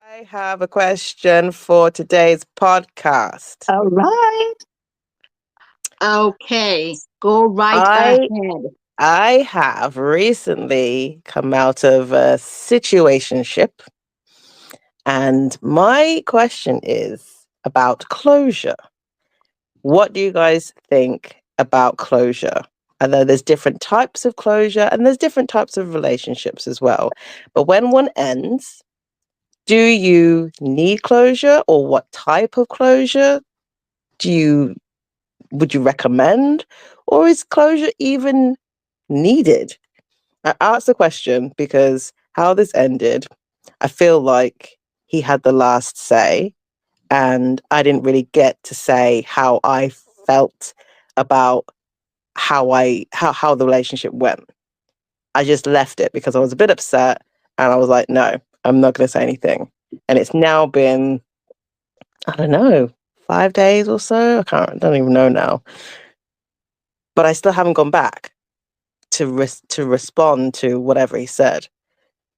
I have a question for today's podcast. All right. Okay, go right I ahead. I have recently come out of a situationship, and my question is about closure. What do you guys think about closure? I know there's different types of closure and there's different types of relationships as well. But when one ends, do you need closure, or what type of closure do you would you recommend, or is closure even needed? I asked the question because how this ended, I feel like he had the last say, and I didn't really get to say how I felt about how the relationship went. I just left it because I was a bit upset, and I was like, no, I'm not going to say anything. And it's now been, I don't know, 5 days or so. I don't even know now. But I still haven't gone back to respond to whatever he said.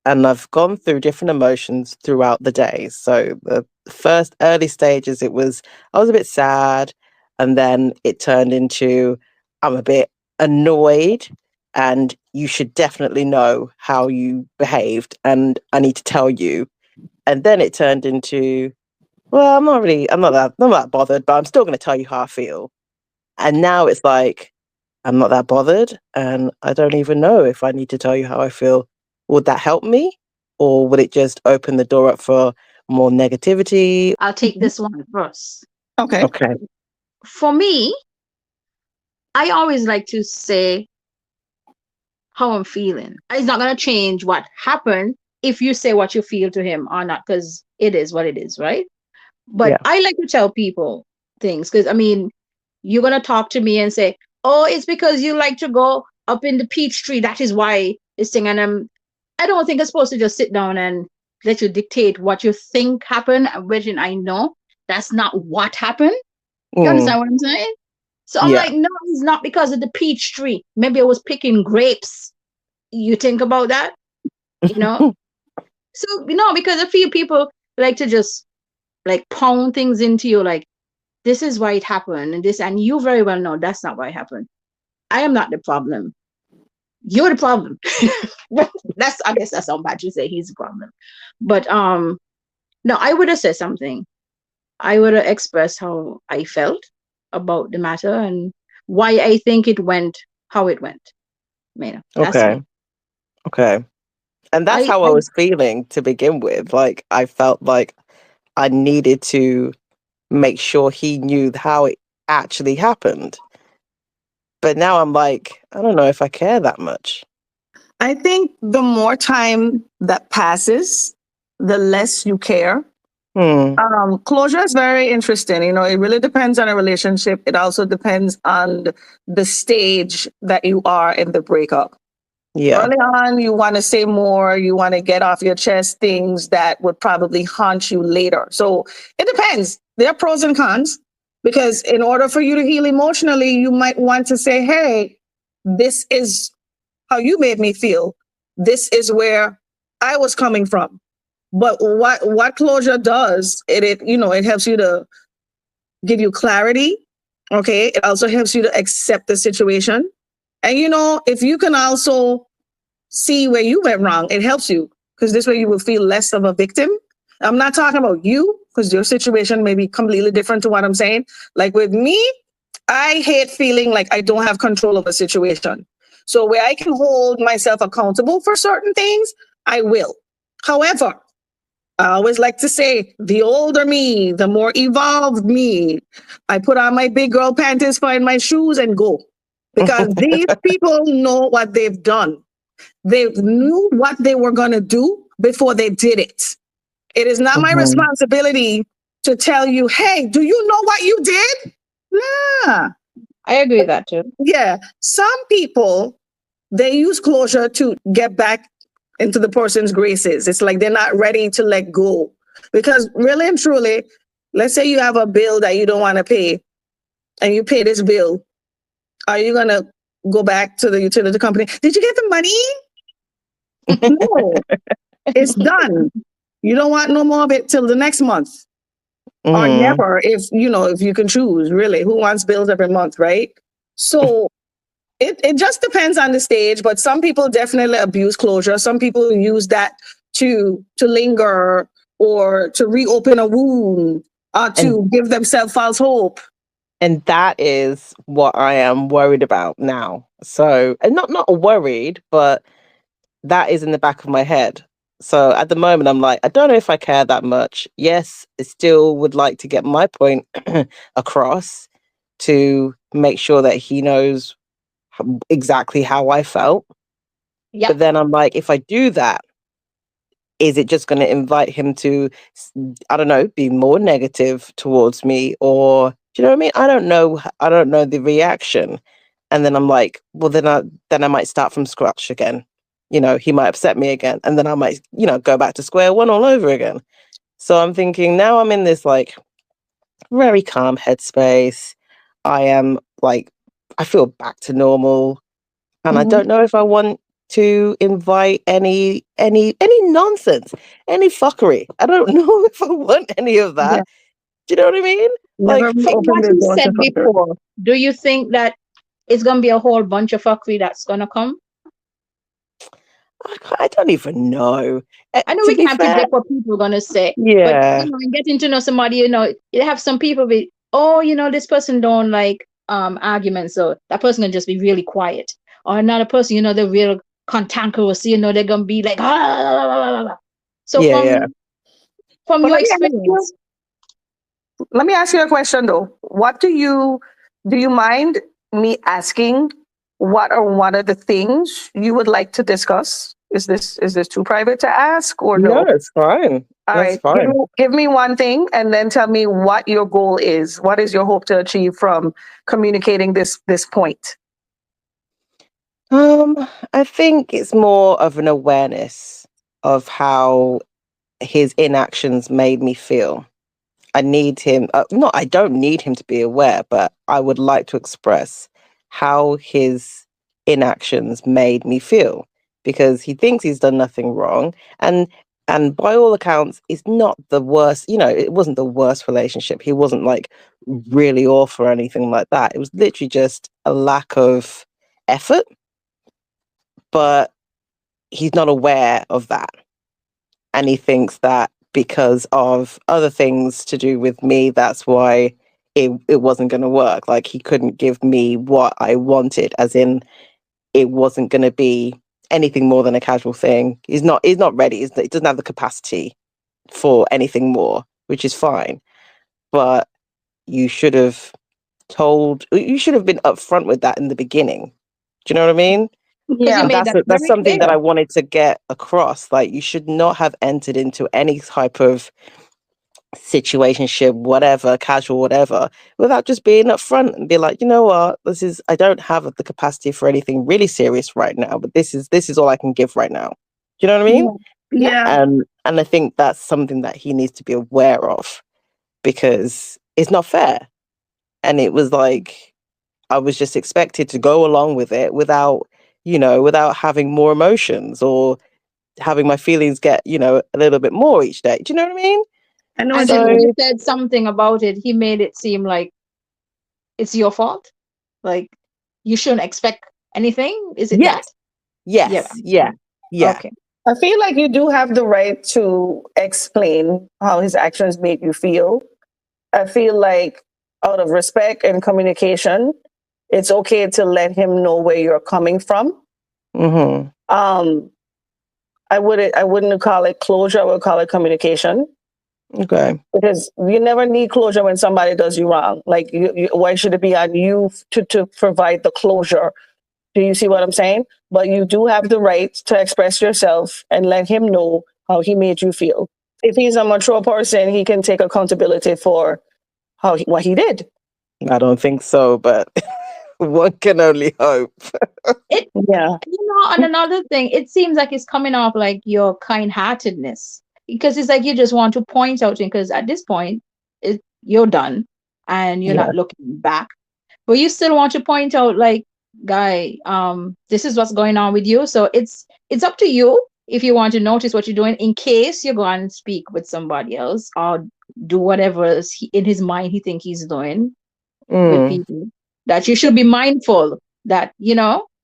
And I've gone through different emotions throughout the day. So the first early stages, I was a bit sad, and then it turned into I'm a bit annoyed, and you should definitely know how you behaved, and I need to tell you. And then it turned into, well, I'm not that bothered, but I'm still going to tell you how I feel. And now it's like, I'm not that bothered, and I don't even know if I need to tell you how I feel. Would that help me? Or would it just open the door up for more negativity? I'll take Mhm. this one first. Okay. Okay. For me, I always like to say how I'm feeling. It's not going to change what happened if you say what you feel to him or not, because it is what it is, right? But Yeah. I like to tell people things because, I mean, you're going to talk to me and say, oh, it's because you like to go up in the peach tree. That is why this thing. And I don't think I'm supposed to just sit down and let you dictate what you think happened, which I know that's not what happened. You Mm, understand what I'm saying? So I'm yeah. like, no, it's not because of the peach tree. Maybe I was picking grapes. You think about that, you know? So, because a few people like to just like pound things into you, like, this is why it happened, and you very well know that's not why it happened. I am not the problem. You're the problem. Well, I guess that's how bad you say he's the problem. But no, I would have said something. I would have expressed how I felt about the matter and why I think it went how it went. That's Okay. me. Okay. And that's I, how I I was feeling to begin with. Like, I felt like I needed to make sure he knew how it actually happened. But now I'm like, I don't know if I care that much. I think the more time that passes, the less you care. Hmm. Closure is very interesting. It really depends on a relationship. It also depends on the stage that you are in the breakup. Yeah. Early on, you want to say more, you want to get off your chest things that would probably haunt you later. So it depends. There are pros and cons because in order for you to heal emotionally, you might want to say, hey, this is how you made me feel. This is where I was coming from. But what closure does, it helps you to give you clarity. Okay. It also helps you to accept the situation. And if you can also see where you went wrong, it helps you because this way you will feel less of a victim. I'm not talking about you because your situation may be completely different to what I'm saying. Like with me, I hate feeling like I don't have control of a situation. So where I can hold myself accountable for certain things, I will. However, I always like to say the older me, the more evolved me. I put on my big girl panties, find my shoes, and go. Because these people know what they've done. They knew what they were going to do before they did it. It is not my Mhm. responsibility to tell you, hey, do you know what you did? Nah. I agree with that too. Yeah. Some people, they use closure to get back into the person's graces. It's like they're not ready to let go. Because really and truly, let's say you have a bill that you don't want to pay and you pay this bill. Are you going to go back to the utility company? Did you get the money? No, it's done. You don't want no more of it till the next month or Mm. never, if you know, if you can choose. Really, who wants bills every month, right? So it just depends on the stage, but some people definitely abuse closure. Some people use that to linger or to reopen a wound or And to give themselves false hope. that is what I am worried about now. So, and not worried, but that is in the back of my head. So at the moment, I'm like, I don't know if I care that much. Yes, I still would like to get my point across to make sure that he knows exactly how I felt. Yep. But then I'm like, if I do that, is it just going to invite him to, I don't know, be more negative towards me? Or do you know what I mean? I don't know. I don't know the reaction. And then I'm like, well, then I might start from scratch again. You know, he might upset me again. And then I might, go back to square one all over again. So I'm thinking now I'm in this like very calm headspace. I am like, I feel back to normal. And I Mhm. don't know if I want to invite any nonsense, any fuckery. I don't know if I want any of Yeah, that. Do you know what I mean? never Like, From reopen what the you door to said fucker. before, do you think that it's gonna be a whole bunch of fuckery that's gonna come? I don't even know. I know To we be can't fair, predict what people are gonna say, but yeah, in getting to know somebody, you have some people be, oh, this person don't like arguments, so that person can just be really quiet. Or another person, they're real cantankerous, they're gonna be like, ah. So yeah, yeah. from But your experience, let me ask you a question though. What do you mind me asking? What are one of the things you would like to discuss? Is this too private to ask or No, no? it's fine. All That's right, give fine. me, give me one thing and then tell me what your goal is. What is your hope to achieve from communicating this point? I think it's more of an awareness of how his inactions made me feel. I need him, not, I don't need him to be aware, but I would like to express how his inactions made me feel because he thinks he's done nothing wrong. And by all accounts, it's not the worst, it wasn't the worst relationship. He wasn't like really off or anything like that. It was literally just a lack of effort, but he's not aware of that. And he thinks that because of other things to do with me, that's why it wasn't going to work. Like he couldn't give me what I wanted, as in it wasn't going to be anything more than a casual thing. He's not ready. He doesn't have the capacity for anything more, which is fine. But you should have you should have been upfront with that in the beginning. Do you know what I mean? because you Yeah. And made that that's very something that clear. I wanted to get across. Like you should not have entered into any type of situationship, whatever, casual, whatever, without just being upfront and be like, you know what, I don't have the capacity for anything really serious right now, but this is all I can give right now. Do you know what I mean? Yeah. Yeah. And I think that's something that he needs to be aware of because it's not fair. And it was like I was just expected to go along with it without having more emotions or having my feelings get, a little bit more each day. Do you know what I mean? I know And what you then So when you mean. said something about it, he made it seem like it's your fault. Like you shouldn't expect anything. Is it that? yes, Yeah. yes, yeah, yeah. Okay. I feel like you do have the right to explain how his actions made you feel. I feel like out of respect and communication, it's okay to let him know where you're coming from. Mm-hmm. Um, I wouldn't call it closure. I would call it communication Okay. because you never need closure when somebody does you wrong. Like, why should it be on you to provide the closure? Do you see what I'm saying? But you do have the right to express yourself and let him know how he made you feel. If he's a mature person, he can take accountability for what he did. I don't think so, but one can only hope. It, Yeah. and another thing, it seems like it's coming off like your kind-heartedness because it's like you just want to point out to him because at this point, you're done and you're Yeah. not looking back, but you still want to point out like, guy, this is what's going on with you. So it's up to you. if you want to notice what you're doing, in case you go and speak with somebody else or do whatever in his mind he think he's doing with Mm. people, that you should be mindful that,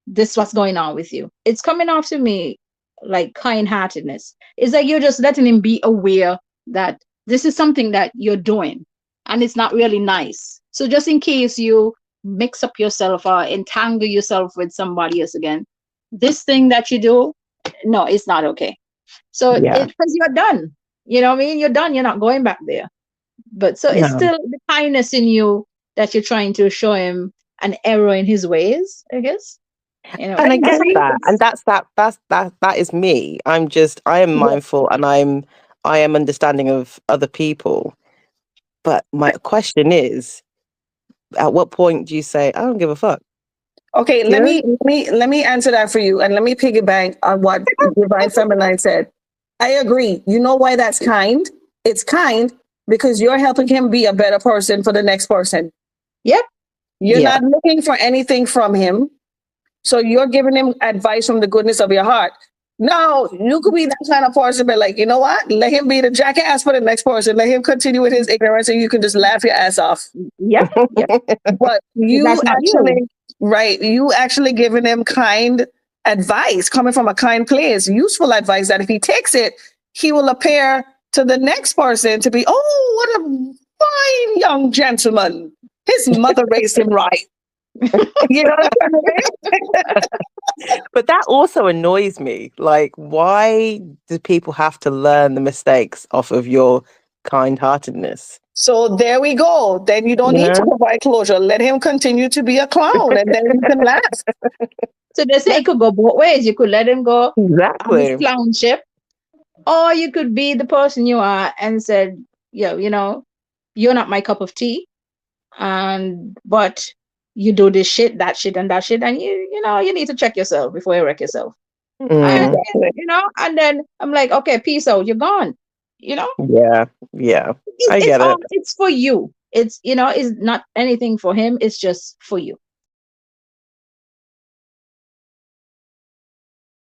this what's going on with you. It's coming off to me like kind-heartedness. It's like you're just letting him be aware that this is something that you're doing and it's not really nice. So just in case you mix up yourself or entangle yourself with somebody else again, this thing that you do, no, it's not okay. So Yeah. because you're done, you know what I mean? You're done. You're not going back there. But so it's No. still the kindness in you that you're trying to show him an error in his ways, I guess. And I That's get how it that. And is. that is me. I am Yeah. mindful, and I am understanding of other people. But my question is, at what point do you say, I don't give a fuck? Okay, You know? let me answer that for you, and let me piggyback on what Divine Feminine said. I agree. You know why that's kind? It's kind because you're helping him be a better person for the next person. Yep. You're Yeah. not looking for anything from him. So you're giving him advice from the goodness of your heart. No, you could be that kind of person, but like, you know what? Let him be the jackass for the next person. Let him continue with his ignorance and you can just laugh your ass off. Yep. Yep. But you That's not you. actually, right, you actually giving him kind advice coming from a kind place, useful advice that if he takes it, he will appear to the next person to be, oh, what a fine young gentleman. His mother raised him right. You know what I'm saying? But that also annoys me. Like, why do people have to learn the mistakes off of your kind-heartedness? So there we go. Then you don't You need to know? provide closure. Let him continue to be a clown and then you can laugh. So they say it could go both ways. You could let him go on his Exactly. clown ship, or you could be the person you are and said, yo, you're not my cup of tea. And but you do this shit, that shit, and that shit, and you need to check yourself before you wreck yourself. And Mm, Exactly. and then I'm like, okay, peace out, you're gone. You know, yeah. Yeah. it's I it's get all it. it's for you. It's not anything for him. It's just for you.